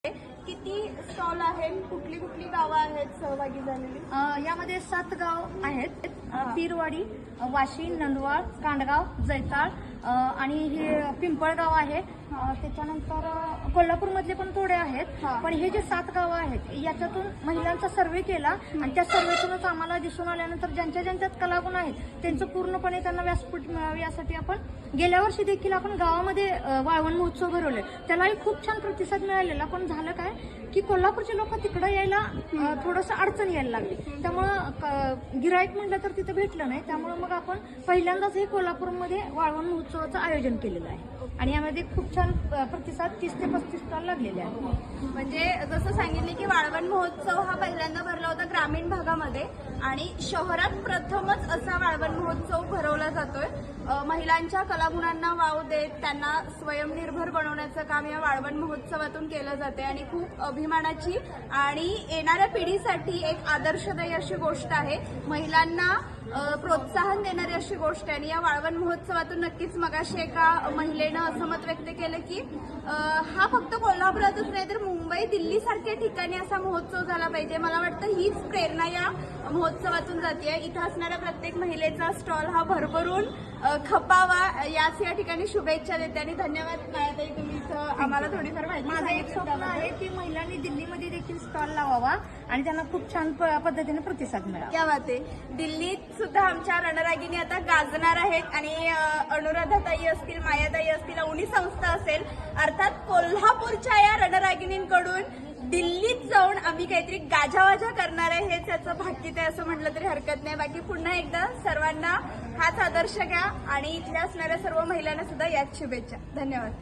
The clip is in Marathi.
किती स्टॉल आहेत, कुठली कुठली गावं आहेत सहभागी झालेली? यामध्ये 7 गाव आहेत. पीरवाडी, वाशी, नंदवाळ, कांडगाव, जैताळ आणि हे पिंपळगाव आहे. त्याच्यानंतर कोल्हापूरमधले पण थोडे आहेत. पण हे जे 7 गावं आहेत याच्यातून महिलांचा सर्वे केला आणि त्या सर्वेतूनच आम्हाला दिसून आल्यानंतर ज्यांच्या ज्यांच्यात कलागुण आहेत त्यांचं पूर्णपणे त्यांना व्यासपीठ मिळावे यासाठी आपण गेल्या वर्षी देखील आपण गावामध्ये वाळवण महोत्सव भरवले. त्यालाही खूप छान प्रतिसाद मिळालेला. पण झालं काय की कोल्हापूरचे लोक तिकडं यायला थोडंसं अडचण यायला लागली. त्यामुळं गिराईक म्हटलं तर तिथं भेटलं नाही. त्यामुळे मग आपण पहिल्यांदाच हे कोल्हापूरमध्ये वाळवण महोत्सवाचं आयोजन केलेलं आहे आणि यामध्ये खूप छान प्रतिसाद 30 ते 35 स्टॉल लागलेले आहेत. म्हणजे जसं सांगितले की वाळवण महोत्सव हा पहिल्यांदा भरला होता ग्रामीण भागामध्ये आणि शहरात प्रथमच असा वाळवण महोत्सव भरवला जातोय. महिलांच्या कलागुणांना वाव देत त्यांना स्वयंनिर्भर बनवण्याचं काम या वाळवण महोत्सवातून केलं जाते आणि खूप अभिमानाची आणि येणाऱ्या पिढीसाठी एक आदर्शदायी अशी गोष्ट आहे. महिलांना प्रोत्साहन देणारी अशी गोष्ट आहे आणि या वाळवण महोत्सवातून नक्कीच मगाशी एका महिलेनं असं मत व्यक्त केलं की हा फक्त कोल्हापुरातच नाही तर मुंबई, दिल्ली सारख्या ठिकाणी असा महोत्सव झाला पाहिजे. मला वाटतं हीच प्रेरणा या महोत्सवातून जाते. इथं असणाऱ्या प्रत्येक महिलेचा स्टॉल हा भरभरून खपावा याच या ठिकाणी शुभेच्छा देते आणि धन्यवाद मायाताई, तुम्ही इथं आम्हाला थोडीफार माहिती. माझं एक स्वप्न आहे की महिलांनी दिल्लीमध्ये देखील स्टॉल लावावा आणि त्यांना खूप छान पद्धतीने प्रतिसाद मिळावा. क्या बात आहे. दिल्लीत सुद्धा आमच्या रणरागिणी आता गाजणार आहेत आणि अनुराधाताई असतील, मायाताई असतील, अवनी संस्था असेल, अर्थात कोल्हापूरच्या या रणरागिणींकडून दिल्लीत जाऊन आम्ही काहीतरी गाजावाजा करणार आहे. हे त्याचं भाकीत आहे असं म्हटलं तरी हरकत नाही. बाकी पुन्हा एकदा सर्वांना हाच आदर्श घ्या आणि इथल्या असणाऱ्या सर्व महिलांना सुद्धा याच शुभेच्छा. धन्यवाद.